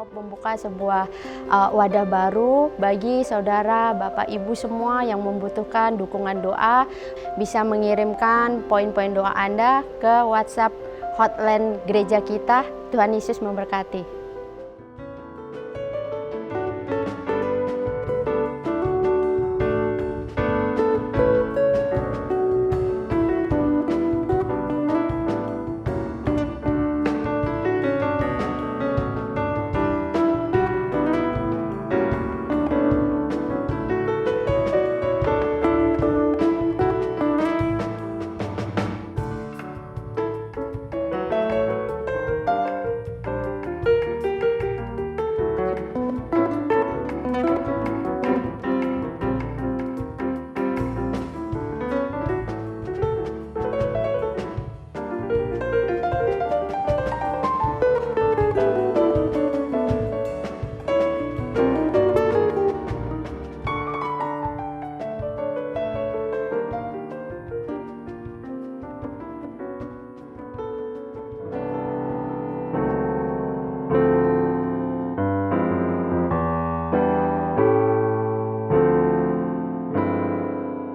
mau membuka sebuah wadah baru bagi saudara, Bapak, Ibu semua yang membutuhkan dukungan doa. Bisa mengirimkan poin-poin doa Anda ke WhatsApp hotline gereja kita. Tuhan Yesus memberkati.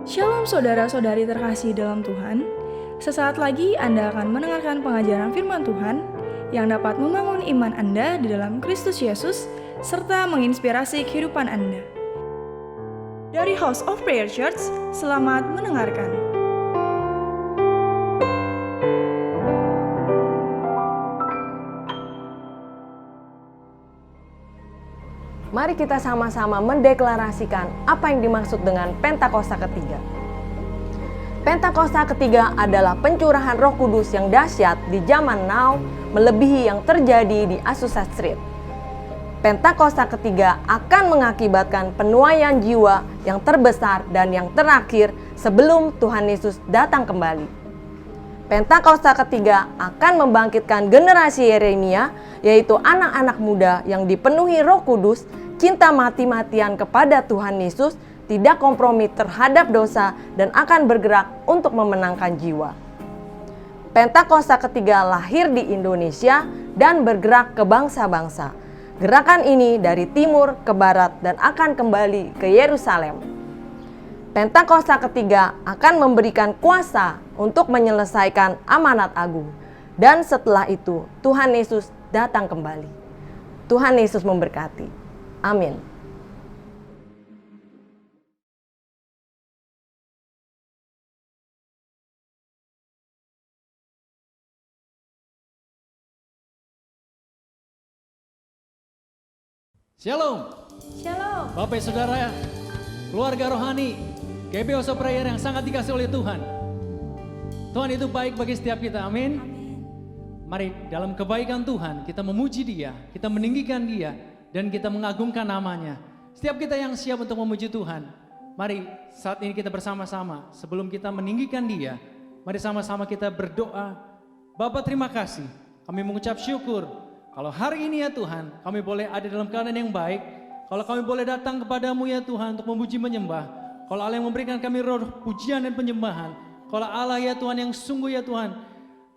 Shalom saudara-saudari terkasih dalam Tuhan. Sesaat lagi Anda akan mendengarkan pengajaran firman Tuhan yang dapat membangun iman Anda di dalam Kristus Yesus serta menginspirasi kehidupan Anda. Dari House of Prayer Church, selamat mendengarkan. Mari kita sama-sama mendeklarasikan apa yang dimaksud dengan Pentakosta ketiga. Pentakosta ketiga adalah pencurahan Roh Kudus yang dahsyat di zaman now, melebihi yang terjadi di Azusa Street. Pentakosta ketiga akan mengakibatkan penuaian jiwa yang terbesar dan yang terakhir sebelum Tuhan Yesus datang kembali. Pentakosta ketiga akan membangkitkan generasi Yeremia, yaitu anak-anak muda yang dipenuhi Roh Kudus, cinta mati-matian kepada Tuhan Yesus, tidak kompromi terhadap dosa, dan akan bergerak untuk memenangkan jiwa. Pentakosta ketiga lahir di Indonesia dan bergerak ke bangsa-bangsa. Gerakan ini dari timur ke barat dan akan kembali ke Yerusalem. Pentakosta ketiga akan memberikan kuasa untuk menyelesaikan amanat agung. Dan setelah itu, Tuhan Yesus datang kembali. Tuhan Yesus memberkati. Amin. Shalom. Shalom. Bapak Saudara, keluarga rohani, GB House of Prayer yang sangat dikasih oleh Tuhan. Tuhan itu baik bagi setiap kita, amin. Mari dalam kebaikan Tuhan kita memuji Dia, kita meninggikan Dia, dan kita mengagungkan namanya. Setiap kita yang siap untuk memuji Tuhan, mari saat ini kita bersama-sama sebelum kita meninggikan Dia, mari sama-sama kita berdoa. Bapa, terima kasih, kami mengucap syukur kalau hari ini ya Tuhan kami boleh ada dalam keadaan yang baik. Kalau kami boleh datang kepadamu ya Tuhan untuk memuji menyembah. Kalau Allah yang memberikan kami roh pujian dan penyembahan. Kalau Allah ya Tuhan yang sungguh ya Tuhan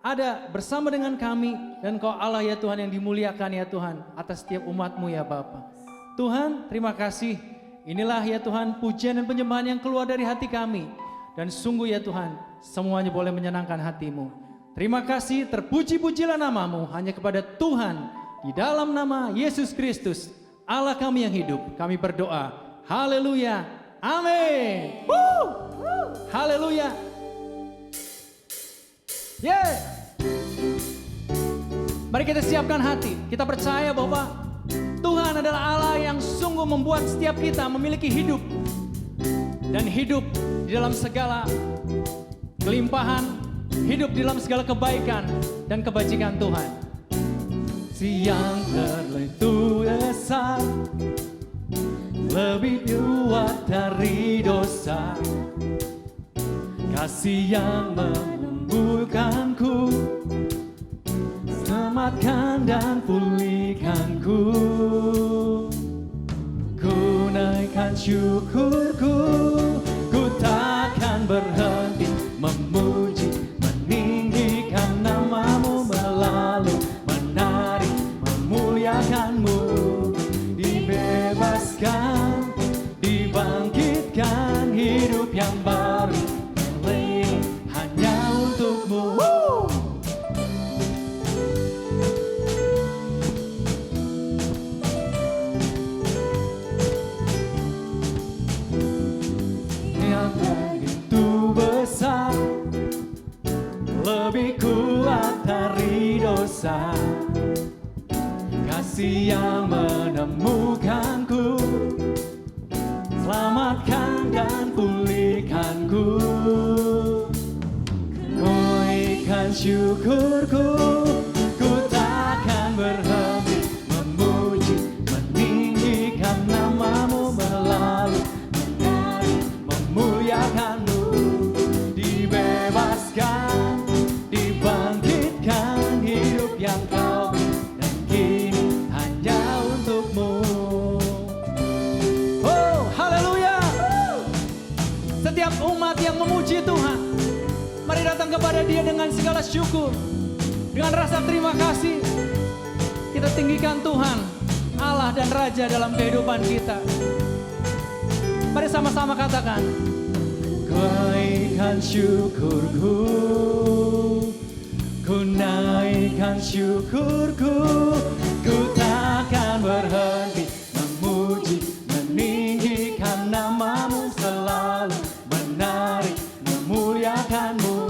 ada bersama dengan kami. Dan Kau Allah ya Tuhan yang dimuliakan ya Tuhan atas setiap umat-Mu ya Bapa. Tuhan, terima kasih. Inilah ya Tuhan pujian dan penyembahan yang keluar dari hati kami. Dan sungguh ya Tuhan semuanya boleh menyenangkan hati-Mu. Terima kasih, terpuji-pujilah nama-Mu hanya kepada Tuhan. Di dalam nama Yesus Kristus Allah kami yang hidup, kami berdoa. Haleluya, amin. Haleluya. Yeah. Mari kita siapkan hati. Kita percaya bahwa Tuhan adalah Allah yang sungguh membuat setiap kita memiliki hidup. Dan hidup di dalam segala kelimpahan, hidup di dalam segala kebaikan dan kebajikan Tuhan. Siang terlentu besar, lebih kuat dari dosa. Kasih yang membukakanku, selamatkan dan pulihkanku. Ku naikkan syukurku, ku takkan berhenti memuji, meninggikan nama-Mu, melalui menari memuliakan-Mu. kasih yang menemukanku, selamatkan dan pulihkanku. Ku ikan syukurku, ku takkan berhenti memuji, meninggikan namamu, melalui menari, memuliakanmu. Dibebaskan, dibangkitkan, hidup yang kau beri, dan kini hanya untukmu. Oh, haleluya. Setiap umat yang memuji Tuhan, mari datang kepada Dia dengan segala syukur, dengan rasa terima kasih. Kita tinggikan Tuhan, Allah dan Raja dalam kehidupan kita. Mari sama-sama katakan, naikkan syukurku, ku naikkan syukurku, ku takkan berhenti memuji, meninggikan namamu, selalu menari, memuliakanmu.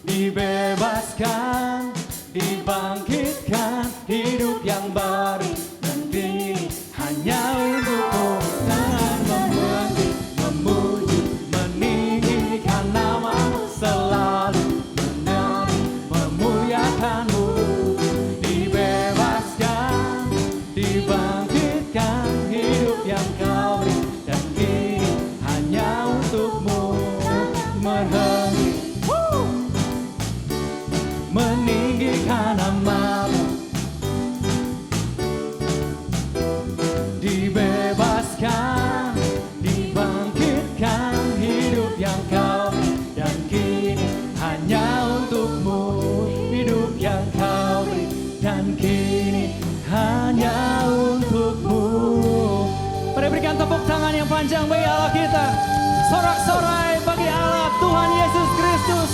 Dibebaskan, dibangkitkan, hidup yang baru, dan kini hanya untukmu. Jangan berhenti memuji, meninggikan namamu, selalu menari, memuliakanmu. Dibebaskan, dibangkitkan, hidup yang kau beri, dan kini hanya untukmu. Berhenti meninggikan namamu, dibebaskan, dibangkitkan, hidup yang kau beri, dan kini hanya untukmu. Hidup yang kau beri, dan kini hanya untukmu. Mari berikan tepuk tangan yang panjang bagi Allah kita. Sorak-sorai bagi Allah Tuhan Yesus Kristus,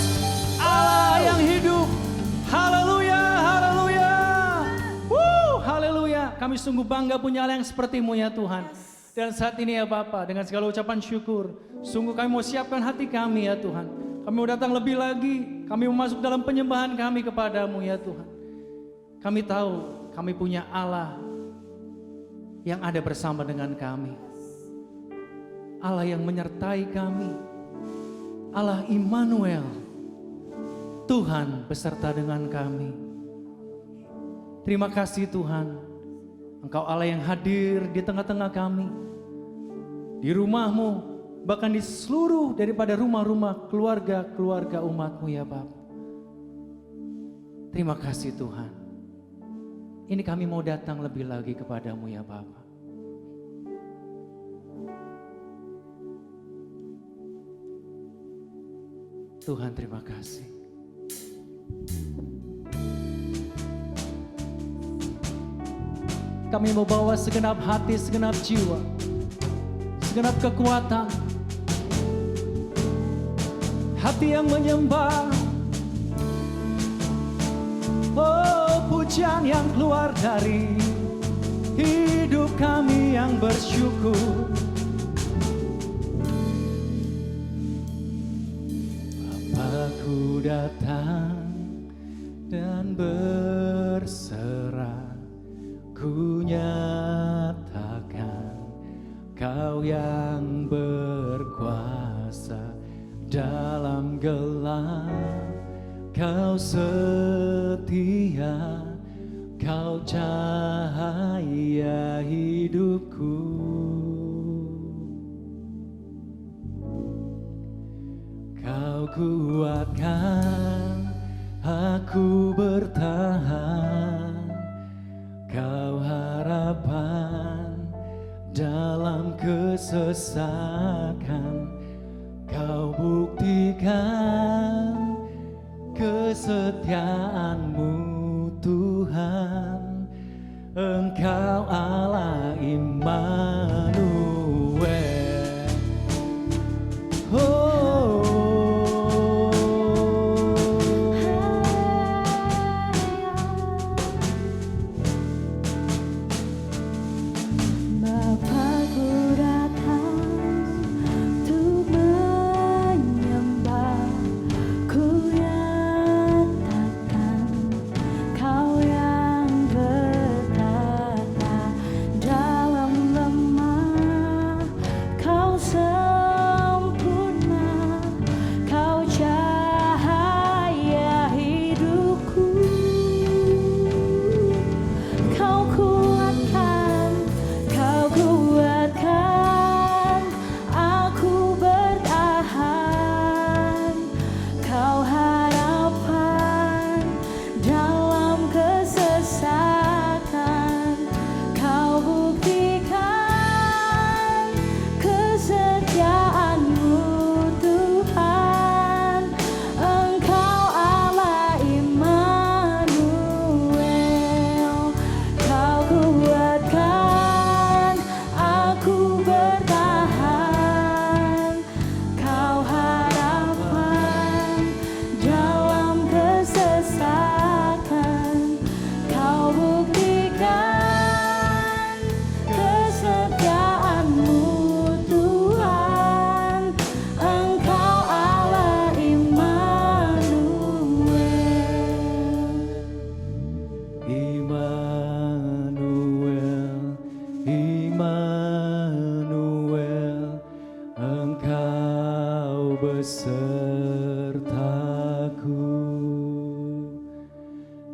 Allah yang hidup. Haleluya, haleluya. Haleluya. Kami sungguh bangga punya Allah yang seperti-Mu ya Tuhan. Dan saat ini ya Bapa, dengan segala ucapan syukur, sungguh kami mau siapkan hati kami ya Tuhan. Kami mau datang lebih lagi, kami mau masuk dalam penyembahan kami kepada-Mu ya Tuhan. Kami tahu kami punya Allah yang ada bersama dengan kami. Allah yang menyertai kami. Allah Immanuel. Tuhan beserta dengan kami. Terima kasih Tuhan, Engkau Allah yang hadir di tengah-tengah kami, di rumah-Mu, bahkan di seluruh daripada rumah-rumah keluarga-keluarga umat-Mu ya Bapa. Terima kasih Tuhan. Ini kami mau datang lebih lagi kepada-Mu ya Bapa. Tuhan terima kasih. Kami mau bawa segenap hati, segenap jiwa, segenap kekuatan, hati yang menyembah. Oh, pujian yang keluar dari hidup kami yang bersyukur. Aku datang dan berserah, ku nyatakan Kau yang berkuasa dalam gelap. Kau setia, Kau cahaya hidupku. Kau kuatkan aku bertahan, Kau harapan dalam kesesakan. Kau buktikan kesetiaan-Mu Tuhan. Engkau Allah Immanuel. Oh, Kau yang bertahan. besertaku.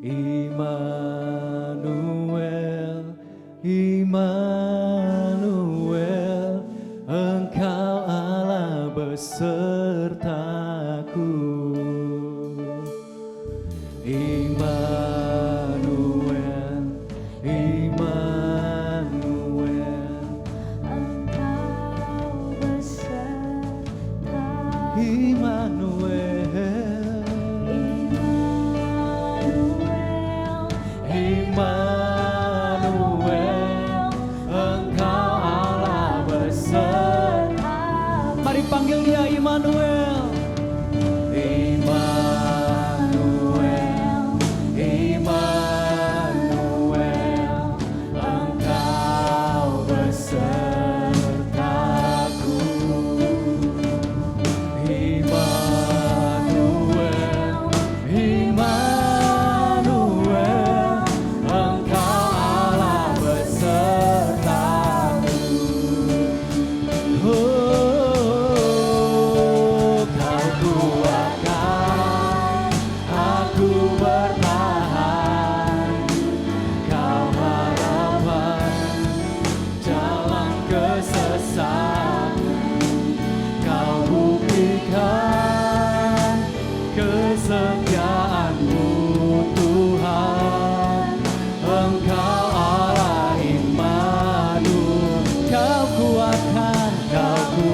Immanuel, Immanuel, Engkau Allah besertaku. Immanuel, Immanuel, Engkau besertaku. Immanuel, Immanuel, Engkau Allah besertaku. Mari panggil dia Immanuel. Immanuel, Immanuel, Engkau besertaku. Immanuel, Immanuel, Engkau Allah besertaku. Oh, Kau kuatkan aku bertahan, Kau harapan dalam kesesatan, Kau buktikan kesetiaan-Mu Tuhan. Engkau Allah Immanuel, Kau kuatkan aku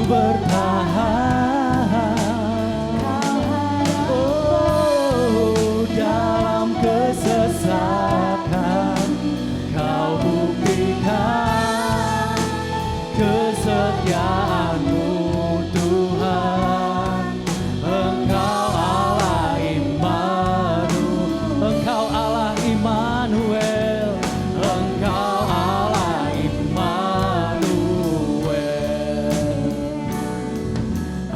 bertahan. Oh, dalam kesesatan Kau buktikan kesetiaan-Mu Tuhan. Engkau Allah Immanuel, Engkau Allah Immanuel, Engkau Allah Immanuel,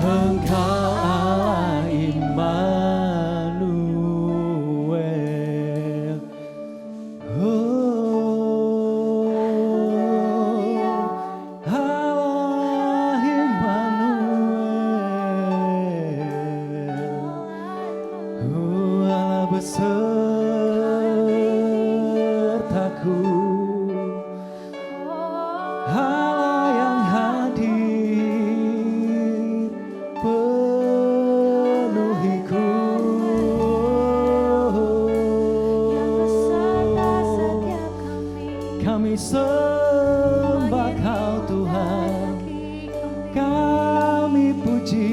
Engkau Allah Immanuel. Allah Immanuel, Allah besertaku. Allah yang hadir penuhiku. Kami sembah Kau Tuhan, kami puji,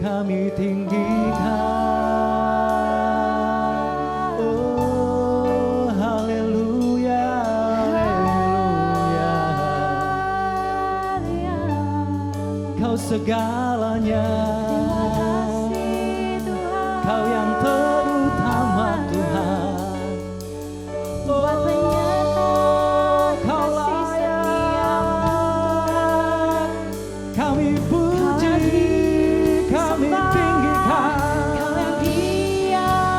kami tinggikan. Oh, haleluya, haleluya. Kau segalanya, Kau yang terutama Tuhan. Oh, Kau layak, kami puji, kami tinggikan.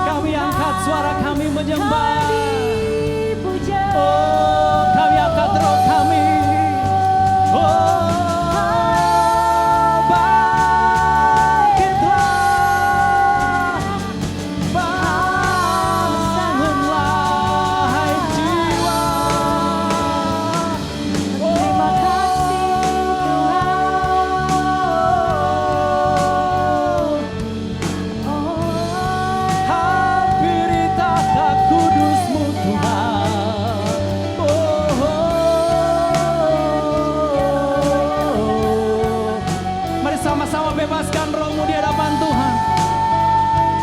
Kami angkat suara kami menyembah. Oh, kami angkat roh kami. Oh, bangkitlah, bangunlah hai jiwa. Terima kasih Tuhan. Hampiri tahta kudus-Mu Tuhan. Mari sama-sama bebaskan roh-Mu di hadapan Tuhan.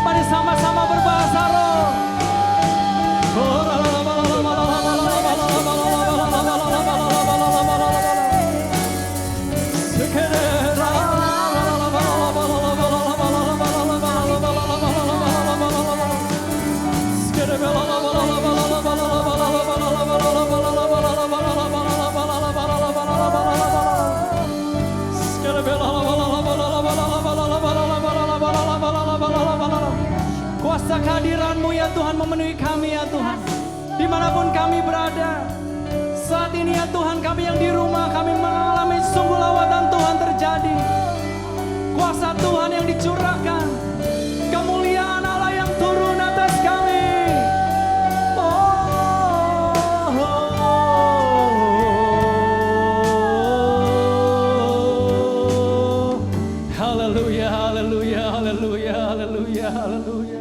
Mari sama-sama berbahasa roh. Kuasa kehadiran-Mu ya Tuhan memenuhi kami ya Tuhan. Dimanapun kami berada saat ini ini ya Tuhan, kami yang di rumah, kami mengalami sungguh lawatan Tuhan terjadi. Kuasa Tuhan yang dicurahkan, kemuliaan Allah yang turun atas kami. Haleluya, haleluya, haleluya, haleluya, haleluya.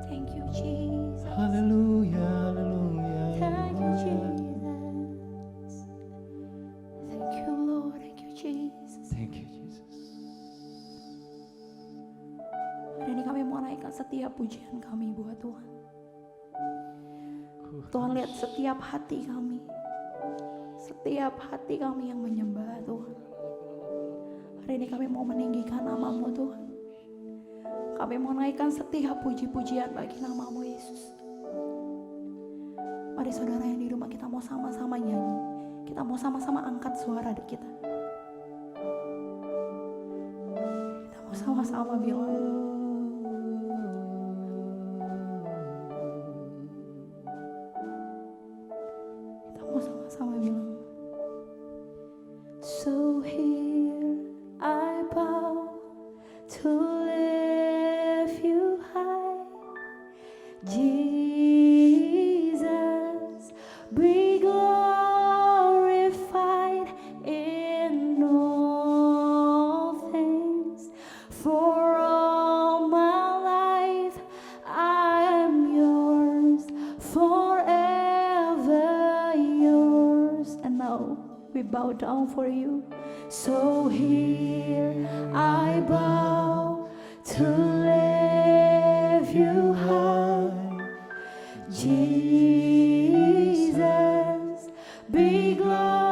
Thank you, Jesus. Haleluya, haleluya. Thank you, Jesus. Thank you, Lord. Thank you, Jesus. Thank you, Jesus. Hari ini kami mau naikkan setiap pujian kami buat Tuhan. Tuhan lihat setiap hati kami. Setiap hati kami yang menyembah Tuhan. Hari ini kami mau meninggikan nama-Mu Tuhan. Kami mau naikkan setiap puji-pujian bagi nama-Mu Yesus. Mari saudara yang di rumah, kita mau sama-sama nyanyi. Kita mau sama-sama angkat suara kita. Kita mau sama-sama bilang. Kita mau sama-sama bilang. So here I bow to lift you high, Jesus, be glorified in all things. For all my life I am yours, forever yours. And now we bow down for you. So here I bow to lift you high, Jesus, be glorified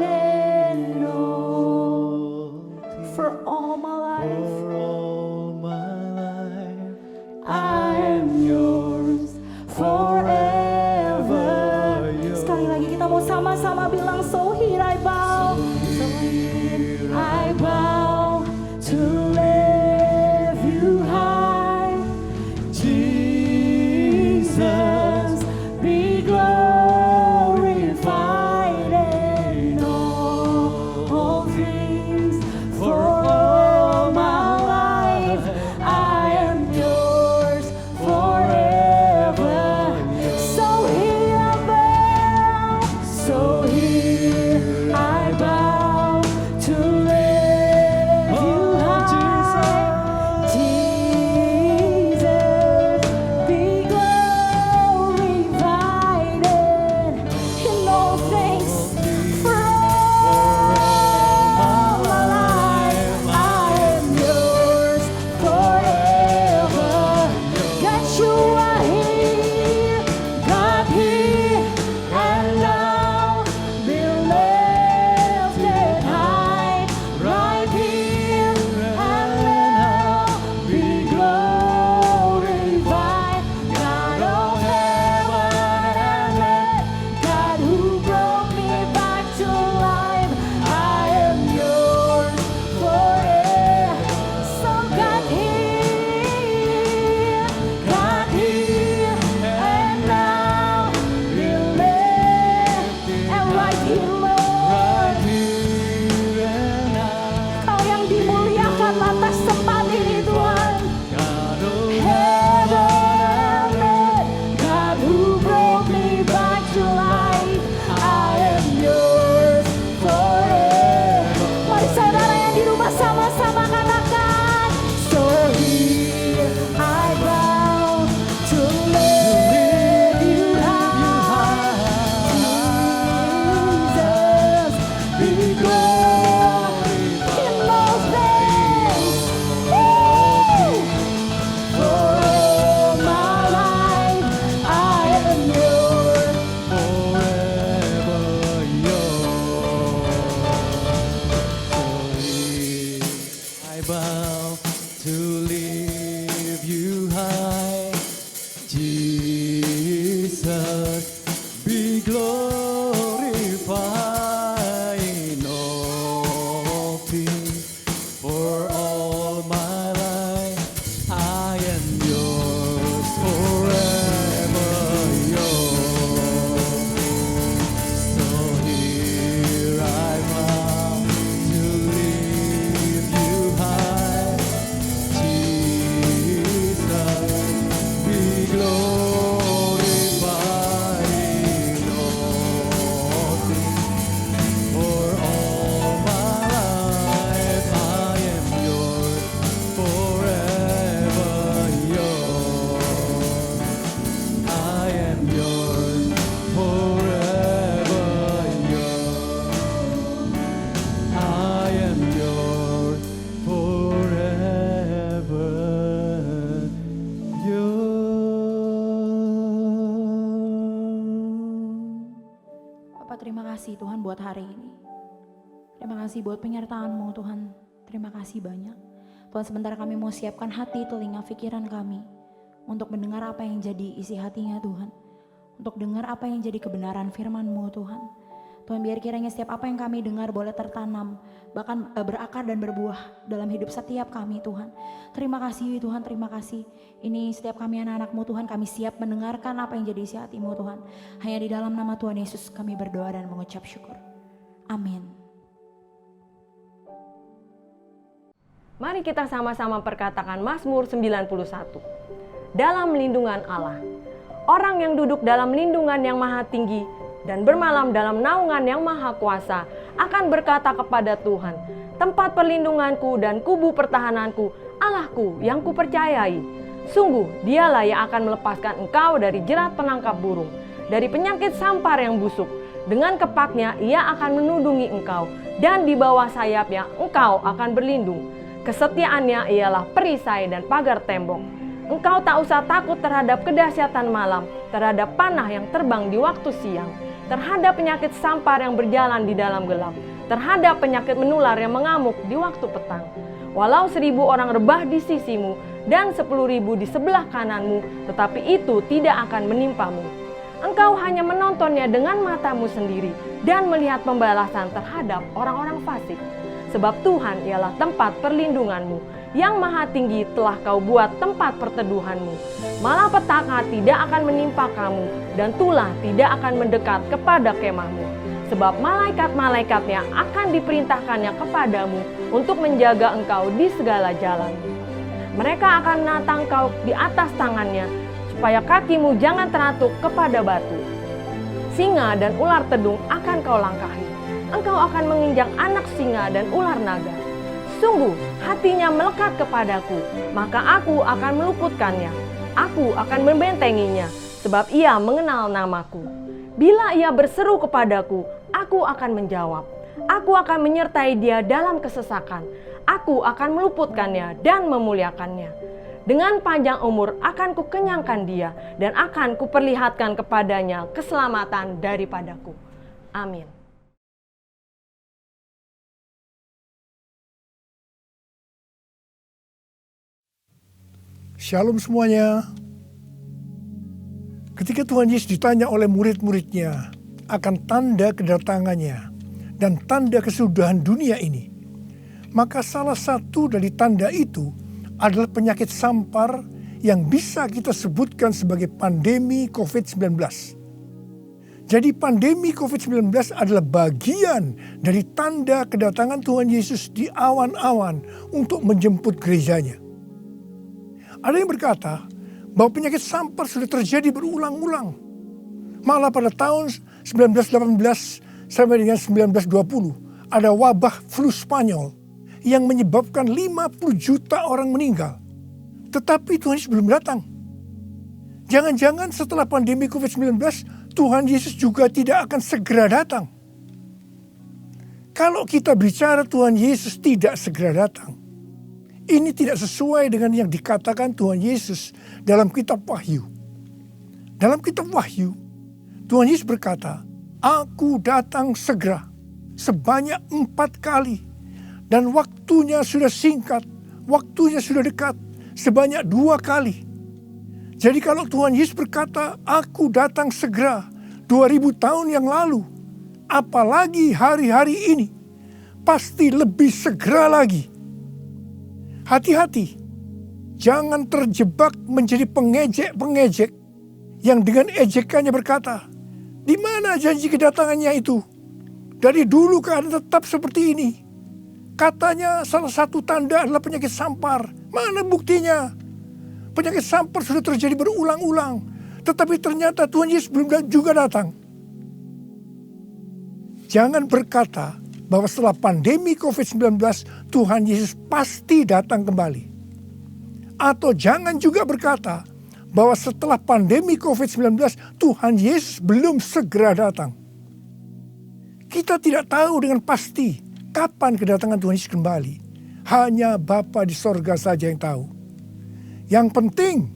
in all. For all my life, I am yours, forever. Sekali lagi kita mau sama-sama bilang, so here I bow, so here I bow to lift you high, Jesus, be glorified in all things. For all my life I am yours, forever. So here I bow, so here I bow to lift you high, Jesus, kasih Tuhan buat hari ini. Terima kasih buat penyertaan-Mu Tuhan. Terima kasih banyak. Tuhan, sebentar kami mau siapkan hati, telinga, pikiran kami untuk mendengar apa yang jadi isi hatinya Tuhan. Untuk dengar apa yang jadi kebenaran firman-Mu Tuhan. Tuhan, biar kiranya setiap apa yang kami dengar boleh tertanam, bahkan berakar dan berbuah dalam hidup setiap kami Tuhan. Terima kasih Tuhan, terima kasih. Ini setiap kami anak-anak-Mu Tuhan, kami siap mendengarkan apa yang jadi isi hati-Mu Tuhan. Hanya di dalam nama Tuhan Yesus kami berdoa dan mengucap syukur. Amin. Mari kita sama-sama perkatakan Mazmur 91. Dalam lindungan Allah. Orang yang duduk dalam lindungan yang maha tinggi dan bermalam dalam naungan yang maha kuasa akan berkata kepada Tuhan, tempat perlindunganku dan kubu pertahananku, Allahku yang kupercayai. Sungguh dialah yang akan melepaskan engkau dari jerat penangkap burung, dari penyakit sampar yang busuk. Dengan kepaknya ia akan menudungi engkau, dan di bawah sayapnya engkau akan berlindung. Kesetiaannya ialah perisai dan pagar tembok. Engkau tak usah takut terhadap kedahsyatan malam, terhadap panah yang terbang di waktu siang, terhadap penyakit sampar yang berjalan di dalam gelap, terhadap penyakit menular yang mengamuk di waktu petang. Walau 1000 orang rebah di sisimu dan 10.000 di sebelah kananmu, tetapi itu tidak akan menimpamu. Engkau hanya menontonnya dengan matamu sendiri dan melihat pembalasan terhadap orang-orang fasik. Sebab Tuhan ialah tempat perlindunganmu, yang maha tinggi telah kau buat tempat perteduhanmu. Malapetaka tidak akan menimpa kamu, dan tulah tidak akan mendekat kepada kemahmu. Sebab malaikat-malaikatnya akan diperintahkannya kepadamu untuk menjaga engkau di segala jalan. Mereka akan menatang kau di atas tangannya, supaya kakimu jangan teratuk kepada batu. Singa dan ular tedung akan kau langkahi. Engkau akan menginjak anak singa dan ular naga. Sungguh hatinya melekat kepadaku, maka aku akan meluputkannya. Aku akan membentenginya, sebab ia mengenal namaku. Bila ia berseru kepadaku, aku akan menjawab. Aku akan menyertai dia dalam kesesakan. Aku akan meluputkannya dan memuliakannya. Dengan panjang umur akan kukenyangkan dia, dan akan kuperlihatkan kepadanya keselamatan daripadaku. Amin. Shalom semuanya. Ketika Tuhan Yesus ditanya oleh murid-muridnya akan tanda kedatangannya dan tanda kesudahan dunia ini, maka salah satu dari tanda itu adalah penyakit sampar yang bisa kita sebutkan sebagai pandemi COVID-19. Jadi pandemi COVID-19 adalah bagian dari tanda kedatangan Tuhan Yesus di awan-awan untuk menjemput gerejanya. Ada yang berkata bahwa penyakit sampar sudah terjadi berulang-ulang. Malah pada tahun 1918 sampai dengan 1920 ada wabah flu Spanyol yang menyebabkan 50 juta orang meninggal. Tetapi Tuhan Yesus belum datang. Jangan-jangan setelah pandemi COVID-19 Tuhan Yesus juga tidak akan segera datang. Kalau kita bicara Tuhan Yesus tidak segera datang, ini tidak sesuai dengan yang dikatakan Tuhan Yesus dalam kitab Wahyu. Dalam kitab Wahyu, Tuhan Yesus berkata, "Aku datang segera sebanyak 4 kali. Dan waktunya sudah singkat, waktunya sudah dekat sebanyak 2 kali." Jadi kalau Tuhan Yesus berkata, "Aku datang segera" 2000 tahun yang lalu, apalagi hari-hari ini, pasti lebih segera lagi. Hati-hati, jangan terjebak menjadi pengejek-pengejek yang dengan ejekannya berkata, "Di mana janji kedatangannya itu? Dari dulu keadaan tetap seperti ini. Katanya salah satu tanda adalah penyakit sampar. Mana buktinya? Penyakit sampar sudah terjadi berulang-ulang, tetapi ternyata Tuhan Yesus belum juga datang." Jangan berkata bahwa setelah pandemi COVID-19 Tuhan Yesus pasti datang kembali. Atau jangan juga berkata bahwa setelah pandemi COVID-19 Tuhan Yesus belum segera datang. Kita tidak tahu dengan pasti kapan kedatangan Tuhan Yesus kembali. Hanya Bapa di sorga saja yang tahu. Yang penting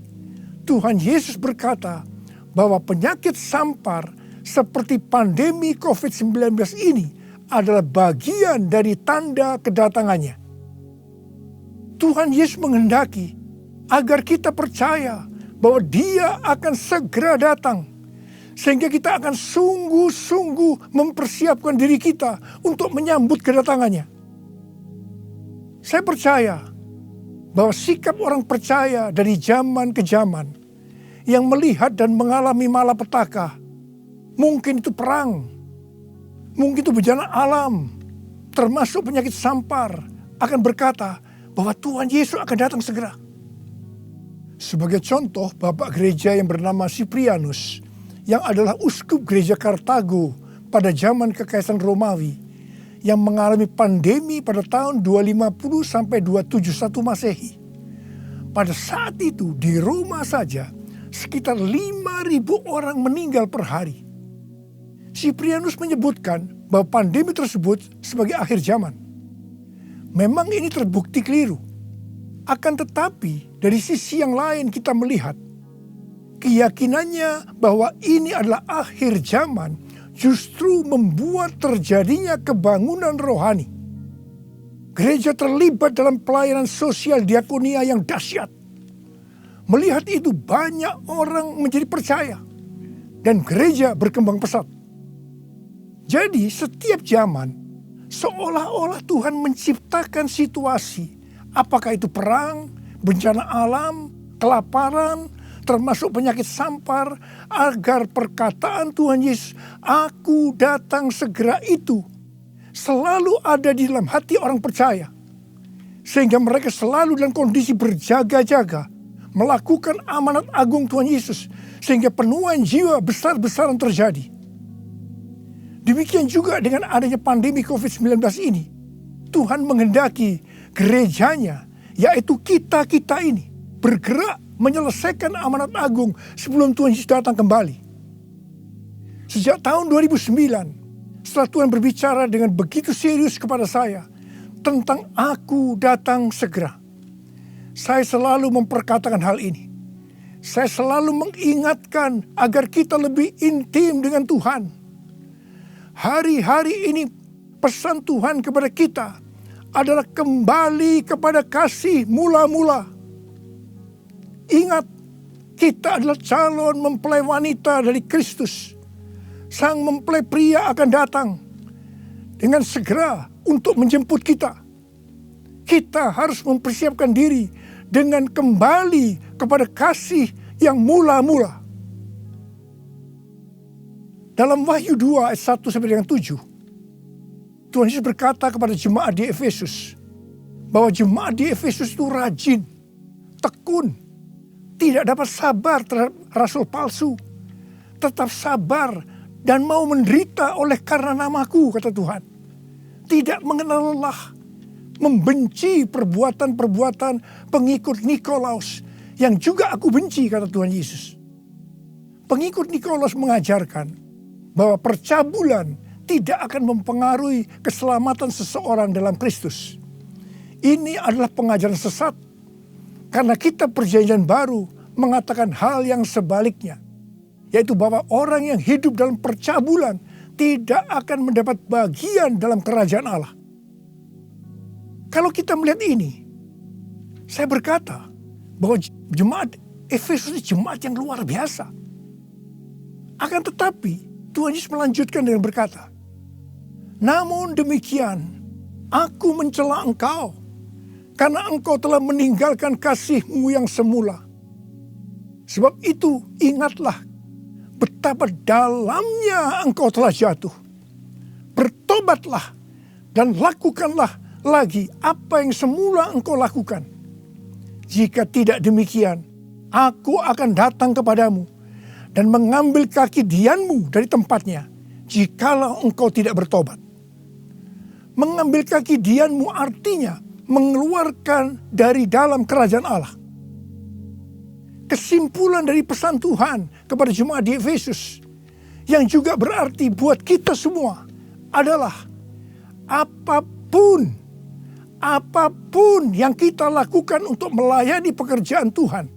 Tuhan Yesus berkata bahwa penyakit sampar seperti pandemi COVID-19 ini adalah bagian dari tanda kedatangannya. Tuhan Yesus menghendaki agar kita percaya bahwa Dia akan segera datang, sehingga kita akan sungguh-sungguh mempersiapkan diri kita untuk menyambut kedatangannya. Saya percaya bahwa sikap orang percaya dari zaman ke zaman yang melihat dan mengalami malapetaka, mungkin itu perang, mungkin itu bencana alam, termasuk penyakit sampar, akan berkata bahwa Tuhan Yesus akan datang segera. Sebagai contoh, Bapak Gereja yang bernama Siprianus, yang adalah uskup gereja Kartago pada zaman Kekaisaran Romawi, yang mengalami pandemi pada tahun 250 sampai 271 Masehi. Pada saat itu di Roma saja sekitar 5.000 orang meninggal per hari. Siprianus menyebutkan bahwa pandemi tersebut sebagai akhir zaman. Memang ini terbukti keliru. Akan tetapi dari sisi yang lain kita melihat keyakinannya bahwa ini adalah akhir zaman justru membuat terjadinya kebangunan rohani. Gereja terlibat dalam pelayanan sosial diakonia yang dahsyat. Melihat itu banyak orang menjadi percaya dan gereja berkembang pesat. Jadi setiap zaman seolah-olah Tuhan menciptakan situasi, apakah itu perang, bencana alam, kelaparan, termasuk penyakit sampar, agar perkataan Tuhan Yesus, "Aku datang segera" itu selalu ada di dalam hati orang percaya. Sehingga mereka selalu dalam kondisi berjaga-jaga, melakukan amanat agung Tuhan Yesus, sehingga penuaian jiwa besar-besaran terjadi. Demikian juga dengan adanya pandemi COVID-19 ini, Tuhan menghendaki gerejanya, yaitu kita-kita ini, bergerak menyelesaikan amanat agung sebelum Tuhan Yesus datang kembali. Sejak tahun 2009, setelah Tuhan berbicara dengan begitu serius kepada saya tentang "Aku datang segera", saya selalu memperkatakan hal ini. Saya selalu mengingatkan agar kita lebih intim dengan Tuhan. Hari-hari ini pesan Tuhan kepada kita adalah kembali kepada kasih mula-mula. Ingat, kita adalah calon mempelai wanita dari Kristus. Sang mempelai pria akan datang dengan segera untuk menjemput kita. Kita harus mempersiapkan diri dengan kembali kepada kasih yang mula-mula. Dalam Wahyu 2 ayat 1 sampai dengan 7, Tuhan Yesus berkata kepada jemaat di Efesus bahwa jemaat di Efesus itu rajin, tekun, tidak dapat sabar terhadap rasul palsu, tetap sabar dan mau menderita oleh karena namaku, kata Tuhan. Tidak mengenal lelah, membenci perbuatan-perbuatan pengikut Nikolaus yang juga aku benci, kata Tuhan Yesus. Pengikut Nikolaus mengajarkan bahwa percabulan tidak akan mempengaruhi keselamatan seseorang dalam Kristus. Ini adalah pengajaran sesat, karena kita perjanjian baru mengatakan hal yang sebaliknya, yaitu bahwa orang yang hidup dalam percabulan tidak akan mendapat bagian dalam kerajaan Allah. Kalau kita melihat ini, saya berkata bahwa jemaat Efesus ini jemaat yang luar biasa. Akan tetapi Tuhan Yesus melanjutkan dengan berkata, "Namun demikian, aku mencela engkau, karena engkau telah meninggalkan kasih-Mu yang semula. Sebab itu ingatlah betapa dalamnya engkau telah jatuh. Bertobatlah dan lakukanlah lagi apa yang semula engkau lakukan. Jika tidak demikian, aku akan datang kepadamu dan mengambil kaki dianmu dari tempatnya, jikalau engkau tidak bertobat." Mengambil kaki dianmu artinya mengeluarkan dari dalam kerajaan Allah. Kesimpulan dari pesan Tuhan kepada jemaat di Efesus, yang juga berarti buat kita semua, adalah apapun yang kita lakukan untuk melayani pekerjaan Tuhan,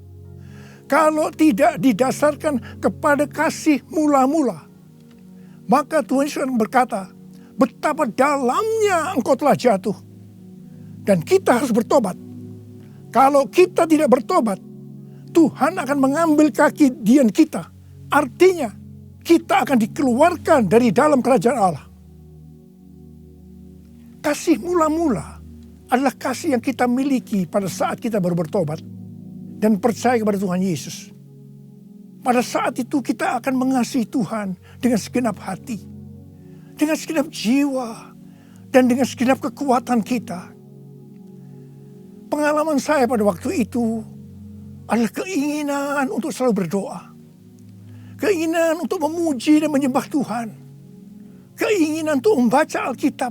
kalau tidak didasarkan kepada kasih mula-mula, maka Tuhan Yesus akan berkata, betapa dalamnya engkau telah jatuh. Dan kita harus bertobat. Kalau kita tidak bertobat, Tuhan akan mengambil kaki dian kita. Artinya, kita akan dikeluarkan dari dalam kerajaan Allah. Kasih mula-mula adalah kasih yang kita miliki pada saat kita baru bertobat dan percaya kepada Tuhan Yesus. Pada saat itu kita akan mengasihi Tuhan dengan segenap hati, dengan segenap jiwa, dan dengan segenap kekuatan kita. Pengalaman saya pada waktu itu adalah keinginan untuk selalu berdoa. Keinginan untuk memuji dan menyembah Tuhan. Keinginan untuk membaca Alkitab.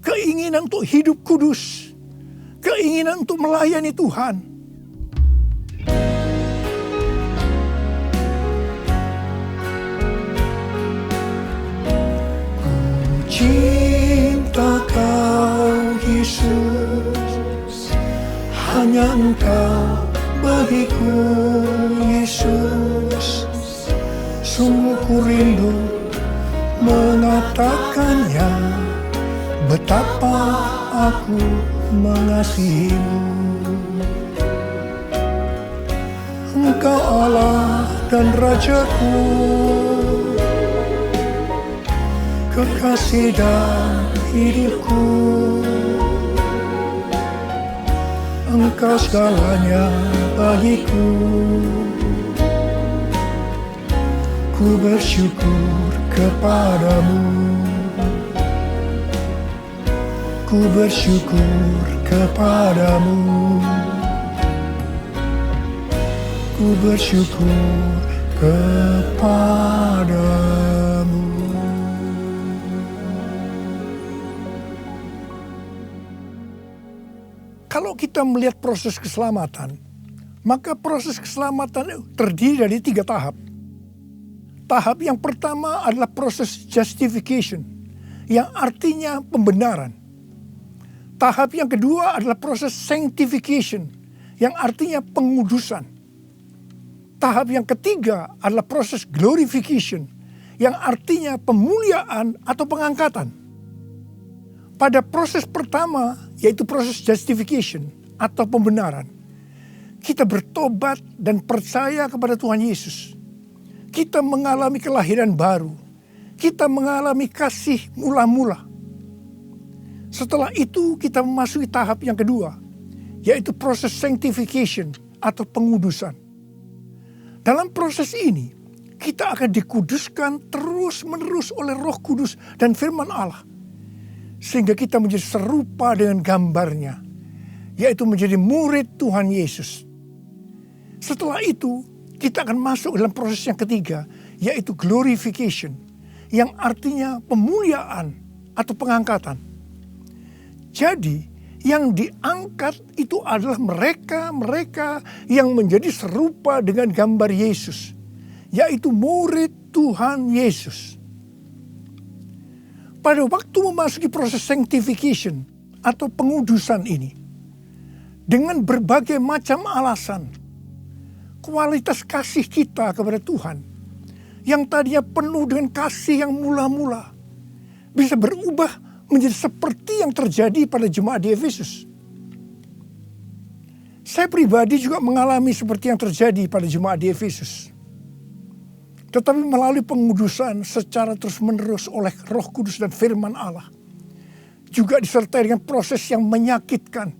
Keinginan untuk hidup kudus. Keinginan untuk melayani Tuhan. Ku cinta Kau Yesus, hanya Engkau bagiku Yesus. Sungguh ku rindu mengatakannya, betapa aku mengasihimu. Engkau Allah dan Rajaku, kekasih dan hidupku. Engkau segalanya bagiku. Ku bersyukur kepadamu. Ku bersyukur kepadamu. Ku bersyukur kepadamu. Kalau kita melihat proses keselamatan, maka proses keselamatan terdiri dari 3 tahap. Tahap yang pertama adalah proses justification, yang artinya pembenaran. Tahap yang kedua adalah proses sanctification, yang artinya pengudusan. Tahap yang ketiga adalah proses glorification, yang artinya pemuliaan atau pengangkatan. Pada proses pertama, yaitu proses justification atau pembenaran, kita bertobat dan percaya kepada Tuhan Yesus. Kita mengalami kelahiran baru. Kita mengalami kasih mula-mula. Setelah itu kita memasuki tahap yang kedua, yaitu proses sanctification atau pengudusan. Dalam proses ini, kita akan dikuduskan terus-menerus oleh Roh Kudus dan firman Allah. Sehingga kita menjadi serupa dengan gambarnya, yaitu menjadi murid Tuhan Yesus. Setelah itu, kita akan masuk dalam proses yang ketiga, yaitu glorification, yang artinya pemuliaan atau pengangkatan. Jadi, yang diangkat itu adalah mereka yang menjadi serupa dengan gambar Yesus, yaitu murid Tuhan Yesus. Pada waktu memasuki proses sanctification atau pengudusan ini, dengan berbagai macam alasan, kualitas kasih kita kepada Tuhan yang tadinya penuh dengan kasih yang mula-mula bisa berubah menjadi seperti yang terjadi pada jemaat di Efesus. Saya pribadi juga mengalami seperti yang terjadi pada jemaat di Efesus. Tetapi melalui pengudusan secara terus-menerus oleh Roh Kudus dan firman Allah, juga disertai dengan proses yang menyakitkan,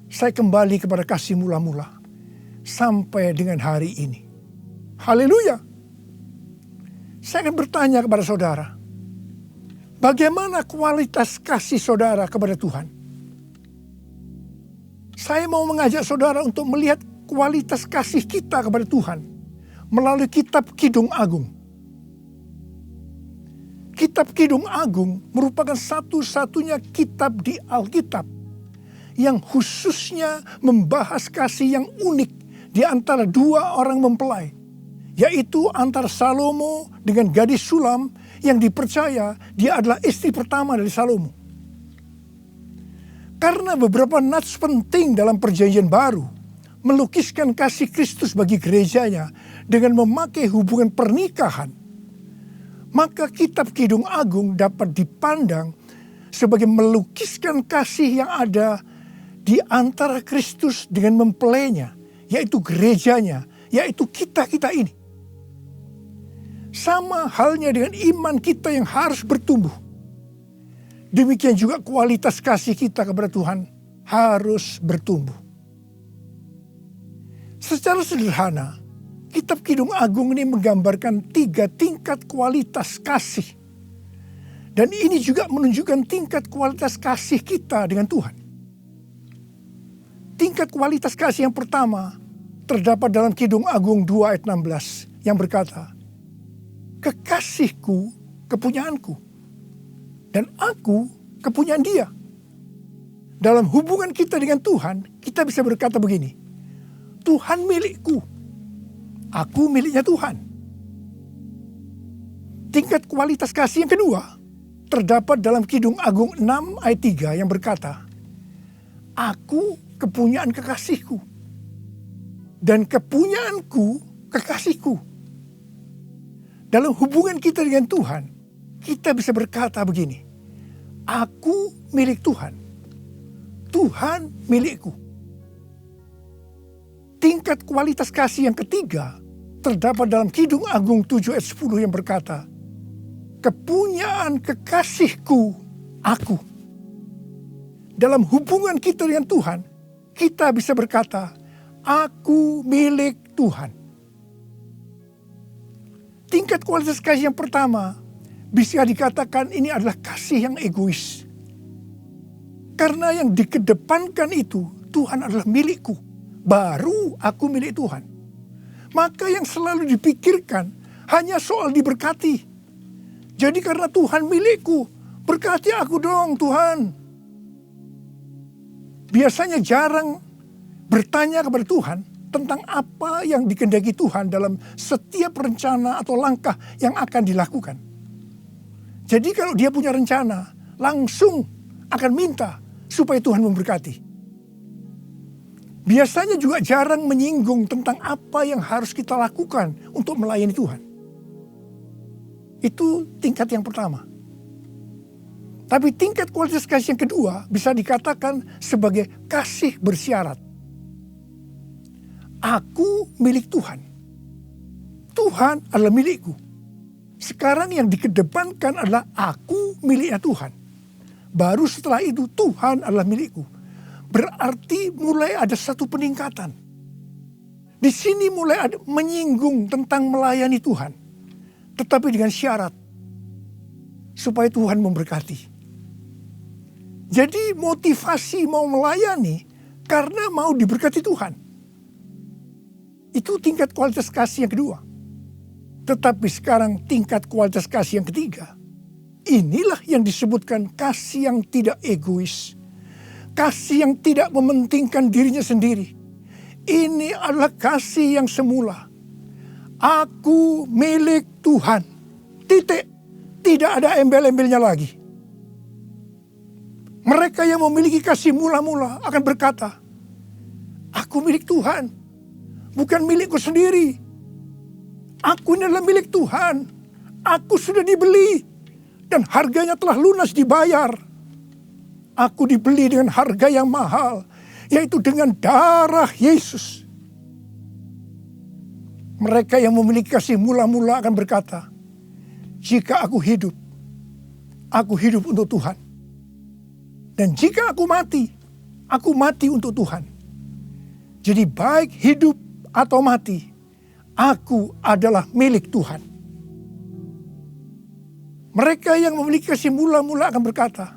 saya kembali kepada kasih mula-mula sampai dengan hari ini. Haleluya. Saya akan bertanya kepada saudara, bagaimana kualitas kasih saudara kepada Tuhan? Saya mau mengajak saudara untuk melihat kualitas kasih kita kepada Tuhan melalui kitab Kidung Agung. Kitab Kidung Agung merupakan satu-satunya kitab di Alkitab yang khususnya membahas kasih yang unik di antara 2 orang mempelai, yaitu antara Salomo dengan gadis Sulam yang dipercaya dia adalah istri pertama dari Salomo. Karena beberapa nats penting dalam Perjanjian Baru melukiskan kasih Kristus bagi gerejanya dengan memakai hubungan pernikahan, maka kitab Kidung Agung dapat dipandang sebagai melukiskan kasih yang ada di antara Kristus dengan mempelainya, yaitu gerejanya, yaitu kita-kita ini. Sama halnya dengan iman kita yang harus bertumbuh. Demikian juga kualitas kasih kita kepada Tuhan harus bertumbuh. Secara sederhana, kitab Kidung Agung ini menggambarkan 3 tingkat kualitas kasih. Dan ini juga menunjukkan tingkat kualitas kasih kita dengan Tuhan. Tingkat kualitas kasih yang pertama terdapat dalam Kidung Agung 2 ayat 16 yang berkata, kekasihku kepunyaanku, dan aku kepunyaan dia. Dalam hubungan kita dengan Tuhan, kita bisa berkata begini, Tuhan milikku, aku miliknya Tuhan. Tingkat kualitas kasih yang kedua terdapat dalam Kidung Agung 6 ayat 3 yang berkata, aku kepunyaan kekasihku, dan kepunyaanku kekasihku. Dalam hubungan kita dengan Tuhan, kita bisa berkata begini, aku milik Tuhan, Tuhan milikku. Tingkat kualitas kasih yang ketiga terdapat dalam Kidung Agung 7 ayat 10 yang berkata, kepunyaan kekasihku aku. Dalam hubungan kita dengan Tuhan, kita bisa berkata, aku milik Tuhan. Tingkat kualitas kasih yang pertama bisa dikatakan ini adalah kasih yang egois. Karena yang dikedepankan itu, Tuhan adalah milikku, baru aku milik Tuhan. Maka yang selalu dipikirkan hanya soal diberkati. Jadi karena Tuhan milikku, berkati aku dong Tuhan. Biasanya jarang bertanya kepada Tuhan tentang apa yang dikehendaki Tuhan dalam setiap rencana atau langkah yang akan dilakukan. Jadi kalau dia punya rencana, langsung akan minta supaya Tuhan memberkati. Biasanya juga jarang menyinggung tentang apa yang harus kita lakukan untuk melayani Tuhan. Itu tingkat yang pertama. Tapi tingkat kualitas kasih yang kedua bisa dikatakan sebagai kasih bersyarat. Aku milik Tuhan. Tuhan adalah milikku. Sekarang yang dikedepankan adalah aku miliknya Tuhan. Baru setelah itu Tuhan adalah milikku. Berarti mulai ada satu peningkatan. Di sini mulai ada menyinggung tentang melayani Tuhan. Tetapi dengan syarat. Supaya Tuhan memberkati. Jadi motivasi mau melayani karena mau diberkati Tuhan. Itu tingkat kualitas kasih yang kedua. Tetapi sekarang tingkat kualitas kasih yang ketiga. Inilah yang disebutkan kasih yang tidak egois. Kasih yang tidak mementingkan dirinya sendiri. Ini adalah kasih yang semula. Aku milik Tuhan. Titik. Tidak ada embel-embelnya lagi. Mereka yang memiliki kasih mula-mula akan berkata, aku milik Tuhan. Bukan milikku sendiri. Aku ini adalah milik Tuhan. Aku sudah dibeli. Dan harganya telah lunas dibayar. Aku dibeli dengan harga yang mahal. Yaitu dengan darah Yesus. Mereka yang memiliki kasih mula-mula akan berkata, jika aku hidup untuk Tuhan. Dan jika aku mati untuk Tuhan. Jadi baik hidup atau mati, aku adalah milik Tuhan. Mereka yang memiliki kasih mula-mula akan berkata,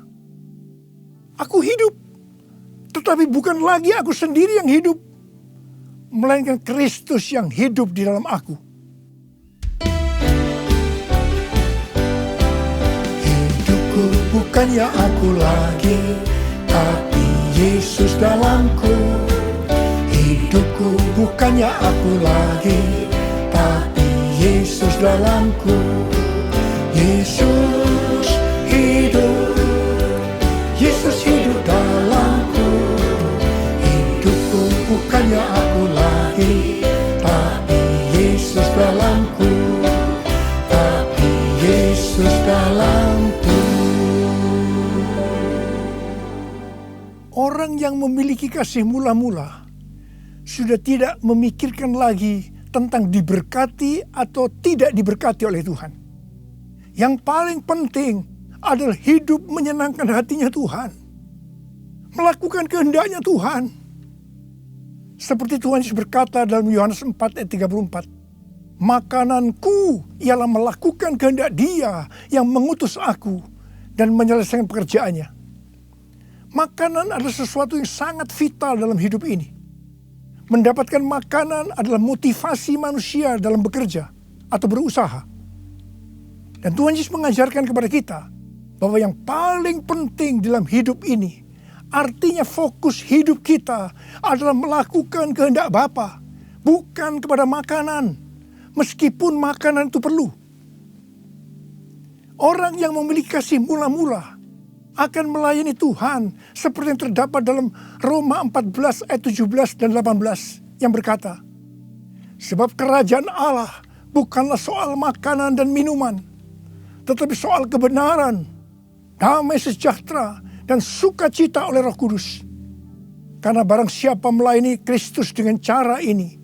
aku hidup, tetapi bukan lagi aku sendiri yang hidup, melainkan Kristus yang hidup di dalam aku. Hidupku bukannya aku lagi, tapi Yesus dalamku. Hidupku bukannya aku lagi, tapi Yesus dalamku. Yesus hidup, Yesus hidup dalamku. Hidupku bukannya aku lagi, tapi Yesus dalamku. Tapi Yesus yang memiliki kasih mula-mula sudah tidak memikirkan lagi tentang diberkati atau tidak diberkati oleh Tuhan. Yang paling penting adalah hidup menyenangkan hatinya Tuhan. Melakukan kehendaknya Tuhan. Seperti Tuhan Yesus berkata dalam Yohanes 4 ayat 34. Makananku ialah melakukan kehendak Dia yang mengutus aku dan menyelesaikan pekerjaannya. Makanan adalah sesuatu yang sangat vital dalam hidup ini. Mendapatkan makanan adalah motivasi manusia dalam bekerja atau berusaha. Dan Tuhan Yesus mengajarkan kepada kita bahwa yang paling penting dalam hidup ini, artinya fokus hidup kita adalah melakukan kehendak Bapa, bukan kepada makanan, meskipun makanan itu perlu. Orang yang memiliki kasih mula-mula akan melayani Tuhan seperti yang terdapat dalam Roma 14 ayat 17 dan 18 yang berkata, sebab kerajaan Allah bukanlah soal makanan dan minuman, tetapi soal kebenaran, damai sejahtera, dan sukacita oleh Roh Kudus. Karena barang siapa melayani Kristus dengan cara ini,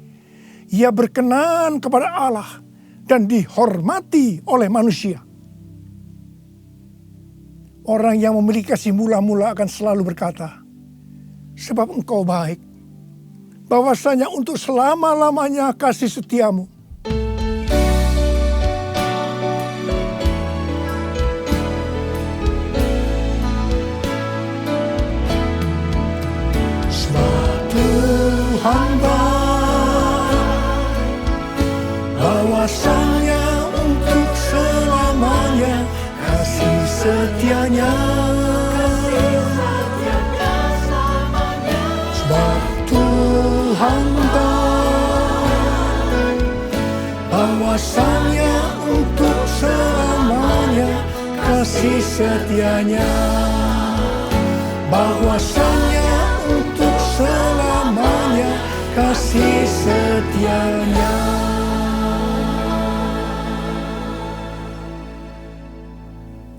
ia berkenan kepada Allah dan dihormati oleh manusia. Orang yang memiliki kasih mula-mula akan selalu berkata, sebab engkau baik, bahwasanya untuk selama-lamanya kasih setiamu. Sebab Tuhan baik, bahwasanya untuk selamanya kasih setianya. Sebab Tuhan baik, bahwasanya untuk selamanya kasih setianya. Bahwasanya untuk selamanya kasih setianya.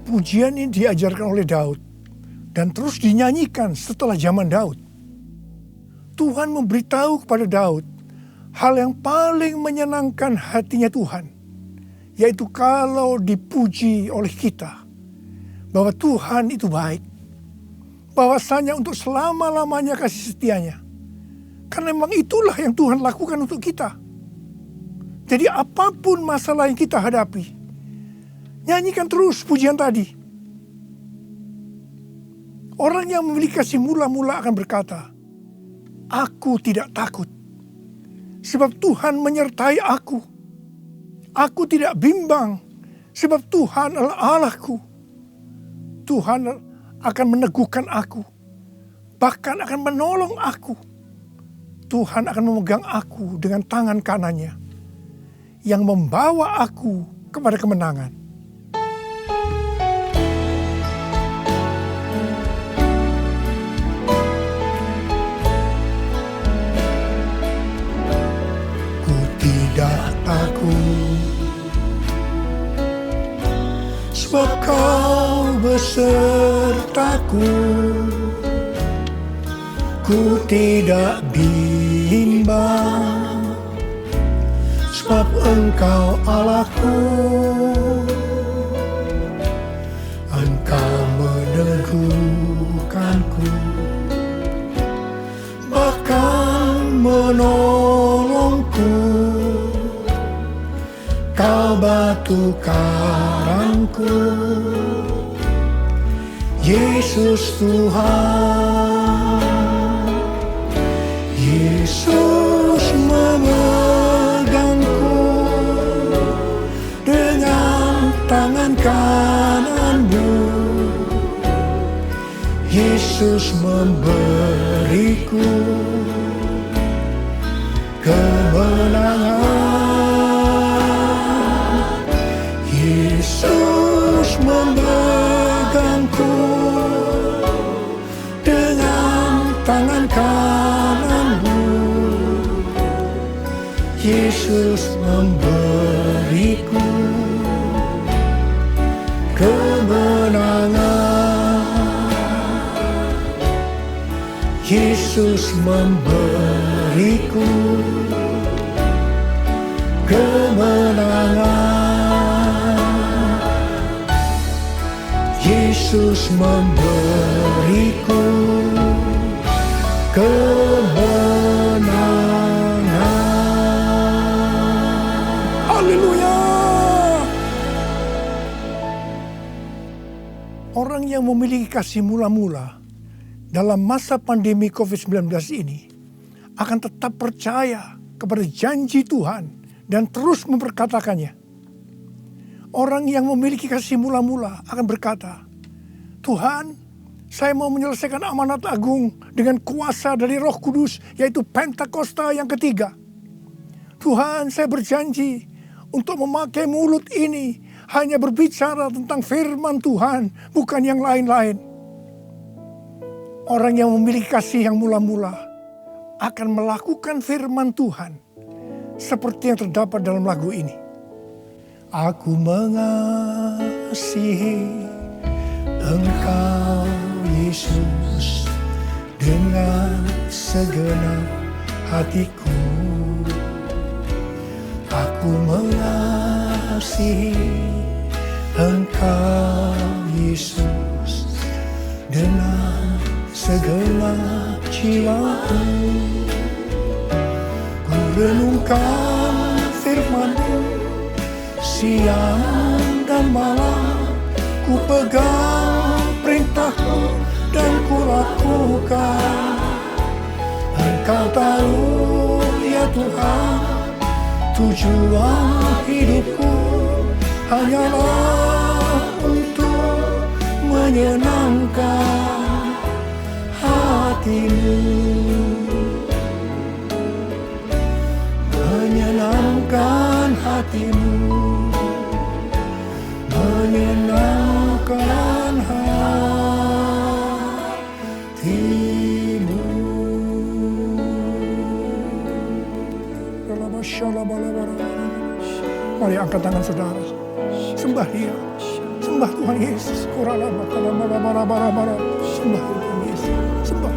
Pujian ini diajarkan oleh Daud dan terus dinyanyikan setelah zaman Daud. Tuhan memberitahu kepada Daud hal yang paling menyenangkan hatinya Tuhan, yaitu kalau dipuji oleh kita bahwa Tuhan itu baik, bahwasanya untuk selama-lamanya kasih setianya. Karena memang itulah yang Tuhan lakukan untuk kita. Jadi apapun masalah yang kita hadapi, nyanyikan terus pujian tadi. Orang yang memiliki kasih mula-mula akan berkata, aku tidak takut, sebab Tuhan menyertai aku. Aku tidak bimbang, sebab Tuhan adalah Allahku. Tuhan akan meneguhkan aku, bahkan akan menolong aku. Tuhan akan memegang aku dengan tangan kanannya, yang membawa aku kepada kemenangan. Tidak takut, sebab kau besertaku. Ku tidak bimbang, sebab engkau Allahku. Engkau meneguhkanku, bahkan menolongku. Kau batu karangku, Yesus Tuhan. Yesus memegangku dengan tangan kananmu. Yesus memberiku kemenangan. Yesus memegangku dengan tangan kananmu. Yesus memberiku kemenangan. Yesus memberiku kemenangan. Yesus memberiku kemenangan. Haleluya. Orang yang memiliki kasih mula-mula dalam masa pandemi COVID-19 ini akan tetap percaya kepada janji Tuhan dan terus memperkatakannya. Orang yang memiliki kasih mula-mula akan berkata, Tuhan, saya mau menyelesaikan amanat agung dengan kuasa dari Roh Kudus, yaitu Pentakosta yang ketiga. Tuhan, saya berjanji untuk memakai mulut ini hanya berbicara tentang firman Tuhan, bukan yang lain-lain. Orang yang memiliki kasih yang mula-mula akan melakukan firman Tuhan seperti yang terdapat dalam lagu ini. Aku mengasihi Engkau Yesus dengan segenap hatiku. Aku mengasihi Engkau Yesus dengan segenap jiwaku. Ku renungkan firman-Mu siang dan malam, ku pegang perintah-Mu dan ku lakukan. Engkau tahu ya Tuhan, tujuan hidupku hanyalah untuk menyenangkan hati-Mu. Menyenangkan hati-Mu, menyenangkan hati-Mu. Mari angkat tangan saudara, sembah Dia, sembah Tuhan Yesus. Sembah Tuhan Yesus, sembah.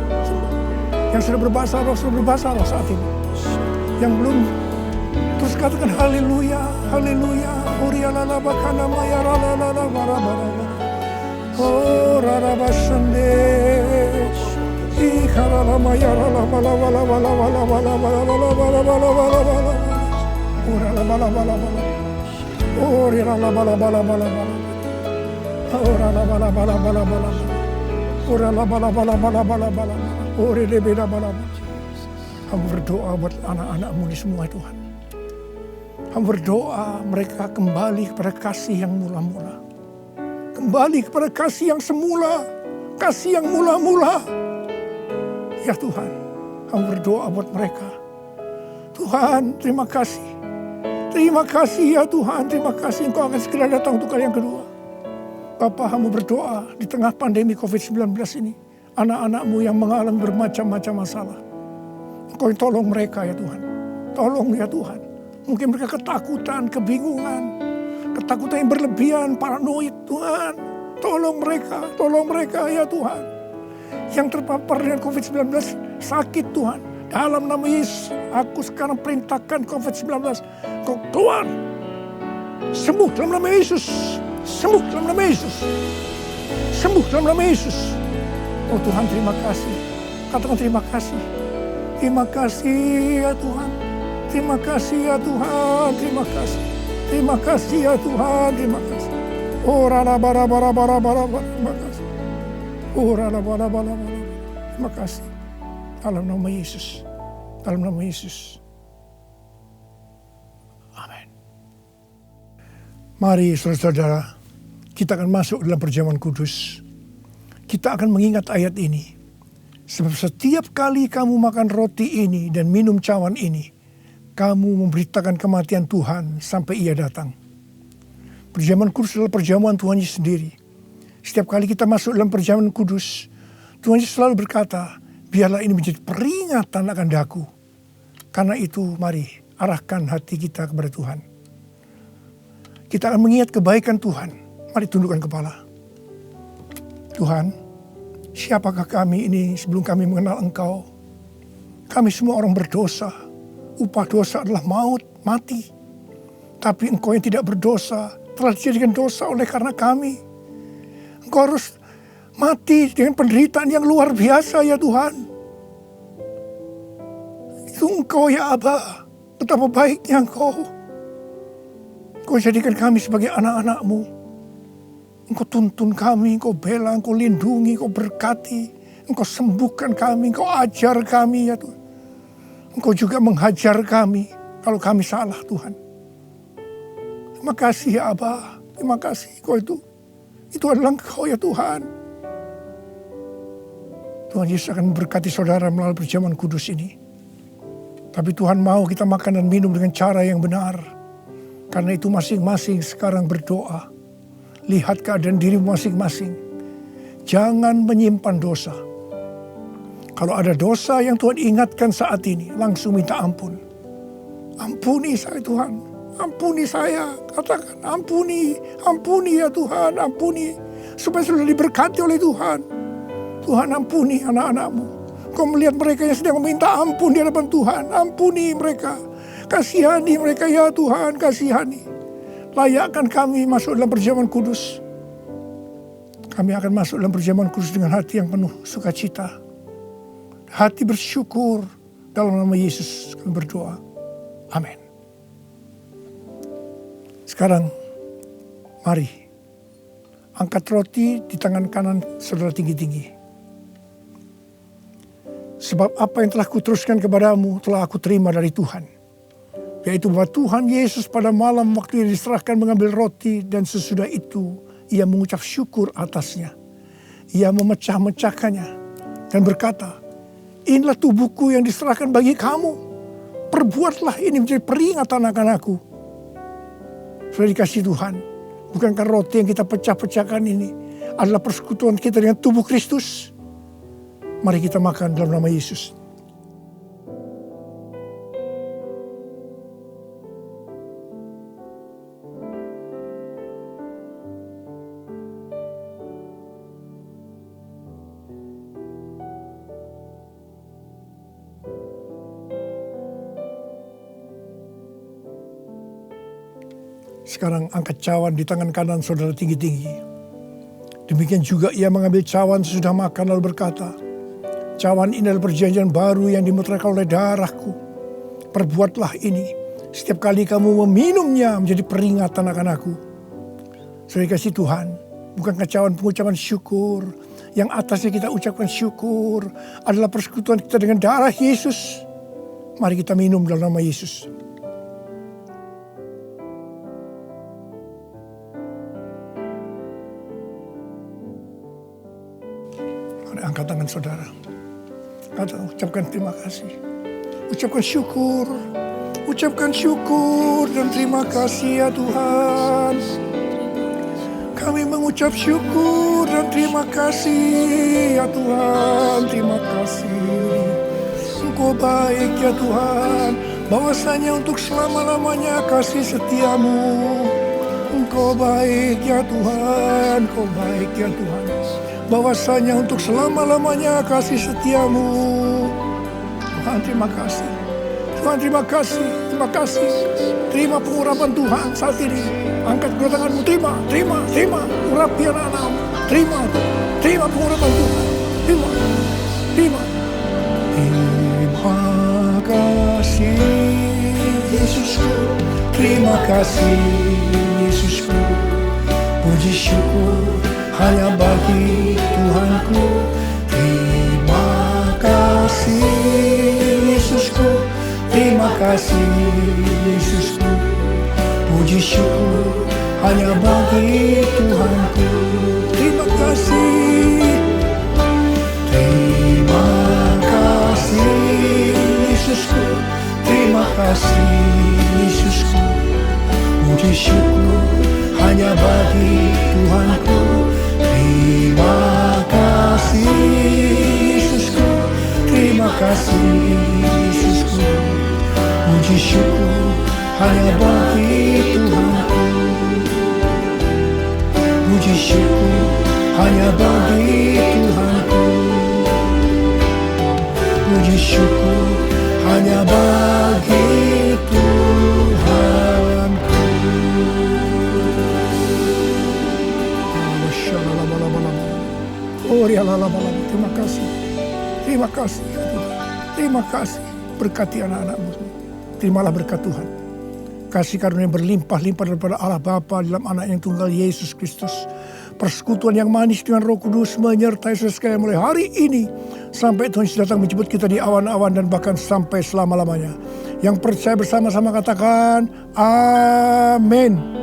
Yang sudah berbahasa roh saat ini. Yang belum, terus katakan haleluya, haleluya. Oh rarabashande, ikharalama yarala bala bala bala bala bala bala bala bala bala bala bala. Orala bala bala bala. Orala bala bala bala bala. Orala bala bala bala bala. Orala bala bala bala bala bala. Orele beda bala bala. Hamba berdoa buat anak-anak-Mu ini semua Tuhan. Hamba berdoa mereka kembali kepada kasih yang mula-mula. Kembali kepada kasih yang semula. Kasih yang mula-mula. Ya Tuhan, hamba berdoa buat mereka. Tuhan, terima kasih. Terima kasih ya Tuhan, terima kasih Engkau akan segera datang untuk kali yang kedua. Bapa, hamba berdoa di tengah pandemi COVID-19 ini. Anak-anak-Mu yang mengalami bermacam-macam masalah. Engkau tolong mereka ya Tuhan. Tolong ya Tuhan. Mungkin mereka ketakutan, kebingungan. Ketakutan yang berlebihan, paranoid Tuhan. Tolong mereka ya Tuhan. Yang terpapar dengan COVID-19 sakit Tuhan. Dalam nama Yesus, aku sekarang perintahkan COVID-19. Kau keluar. Sembuh dalam nama Yesus. Sembuh dalam nama Yesus. Sembuh dalam nama Yesus. Oh Tuhan, terima kasih. Katakan terima kasih. Terima kasih ya Tuhan. Terima kasih ya Tuhan. Terima kasih. Terima kasih ya Tuhan. Terima kasih. Oh rala bara bara bara bara. Terima kasih. Oh rala bara bara bara. Terima kasih. Dalam nama Yesus. Dalam nama Yesus. Amin. Mari saudara-saudara, kita akan masuk dalam perjamuan kudus. Kita akan mengingat ayat ini. Sebab setiap kali kamu makan roti ini dan minum cawan ini, kamu memberitakan kematian Tuhan sampai Ia datang. Perjamuan kudus adalah perjamuan Tuhan Yesus sendiri. Setiap kali kita masuk dalam perjamuan kudus, Tuhan Yesus selalu berkata, biarlah ini menjadi peringatan akan daku. Karena itu mari arahkan hati kita kepada Tuhan. Kita akan mengingat kebaikan Tuhan. Mari tundukkan kepala. Tuhan, siapakah kami ini sebelum kami mengenal Engkau? Kami semua orang berdosa. Upah dosa adalah maut, mati. Tapi Engkau yang tidak berdosa telah dijadikan dosa oleh karena kami. Engkau harus mati dengan penderitaan yang luar biasa ya Tuhan. Itu Engkau ya Aba. Betapa baiknya Engkau. Engkau jadikan kami sebagai anak-anak-Mu. Engkau tuntun kami, Engkau bela, Engkau lindungi, Engkau berkati. Engkau sembuhkan kami, Engkau ajar kami ya Tuhan. Engkau juga menghajar kami kalau kami salah Tuhan. Terima kasih ya Aba. Terima kasih Engkau itu adalah Engkau ya Tuhan. Tuhan Yesus akan memberkati saudara melalui perjamuan kudus ini. Tapi Tuhan mau kita makan dan minum dengan cara yang benar. Karena itu masing-masing sekarang berdoa. Lihat keadaan dirimu masing-masing. Jangan menyimpan dosa. Kalau ada dosa yang Tuhan ingatkan saat ini, langsung minta ampun. Ampuni saya Tuhan. Ampuni saya. Katakan ampuni. Ampuni ya Tuhan. Ampuni. Supaya sudah diberkati oleh Tuhan. Tuhan ampuni anak-anak-Mu. Kau melihat mereka yang sedang meminta ampun di hadapan Tuhan. Ampuni mereka. Kasihani mereka ya Tuhan. Kasihani. Layakkan kami masuk dalam perjamuan kudus. Kami akan masuk dalam perjamuan kudus dengan hati yang penuh sukacita. Hati bersyukur. Dalam nama Yesus kami berdoa. Amin. Sekarang mari angkat roti di tangan kanan saudara tinggi-tinggi. Sebab apa yang telah kuteruskan kepadamu telah aku terima dari Tuhan. Yaitu bahwa Tuhan Yesus pada malam waktu ia diserahkan mengambil roti dan sesudah itu ia mengucap syukur atasnya. Ia memecah-mecahkannya dan berkata, inilah tubuhku yang diserahkan bagi kamu. Perbuatlah ini menjadi peringatan akan aku. Sudah dikasih Tuhan. Bukankah roti yang kita pecah-pecahkan ini adalah persekutuan kita dengan tubuh Kristus? Mari kita makan dalam nama Yesus. Sekarang angkat cawan di tangan kanan saudara tinggi-tinggi. Demikian juga ia mengambil cawan sesudah makan lalu berkata, cawan ini adalah perjanjian baru yang dimeteraikan oleh darahku. Perbuatlah ini setiap kali kamu meminumnya menjadi peringatan akan aku. Sudah dikasih Tuhan, bukankah cawan pengucapan syukur? Yang atasnya kita ucapkan syukur adalah persekutuan kita dengan darah Yesus. Mari kita minum dalam nama Yesus. Angkat tangan saudara. Ucapkan terima kasih. Ucapkan syukur. Ucapkan syukur dan terima kasih ya Tuhan. Kami mengucap syukur dan terima kasih ya Tuhan. Terima kasih. Engkau baik ya Tuhan. Bahwasanya untuk selama-lamanya kasih setiamu. Engkau baik ya Tuhan. Engkau baik ya Tuhan. Bahwasanya untuk selama-lamanya kasih setiamu. Tuhan terima kasih. Tuhan terima kasih. Terima kasih. Terima pengurapan Tuhan saat ini. Angkat kedua tanganmu. Terima. Urapi anak-anakmu. Terima pengurapan Tuhan. Terima. Terima kasih Yesusku. Terima kasih Yesusku. Puji syukur hanya bagi Tuhanku. Terima kasih Yesusku. Terima kasih Yesusku. Puji syukur hanya bagi Tuhanku. Terima kasih. Terima kasih Yesusku. Terima kasih Yesusku. Puji syukur hanya bagi Tuhanku. Terima kasih Yesusku. Terima kasih Yesusku. Puji syukur hanya bagi Tuhanku. Puji syukur hanya bagi Tuhanku. syukur hanya bagi Tuhanku. Oh, terima kasih. Terima kasih. Terima kasih. Berkati anak-anakmu. Terimalah berkat Tuhan. Kasih karunia berlimpah-limpah daripada Allah Bapa dalam anak yang tunggal Yesus Kristus. Persekutuan yang manis dengan Roh Kudus menyertai saudara sekalian mulai hari ini sampai Tuhan Yesus datang menjemput kita di awan-awan dan bahkan sampai selama-lamanya. Yang percaya bersama-sama katakan amin.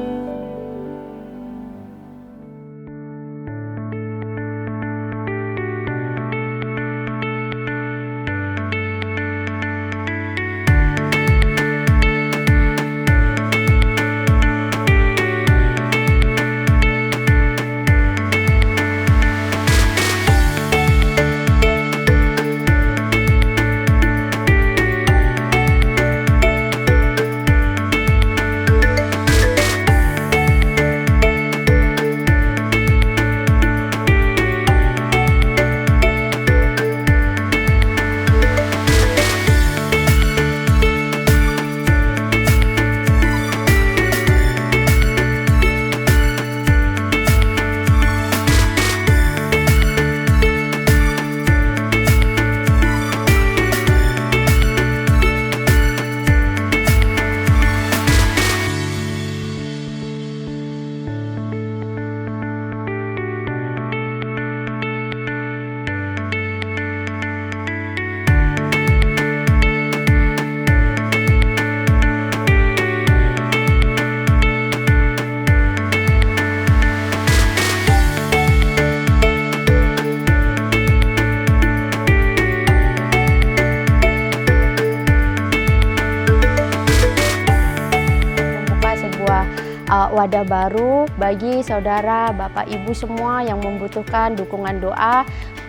Wadah baru bagi saudara, Bapak, Ibu semua yang membutuhkan dukungan doa,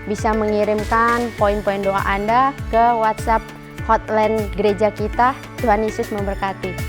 bisa mengirimkan poin-poin doa Anda ke WhatsApp hotline gereja kita. Tuhan Yesus memberkati.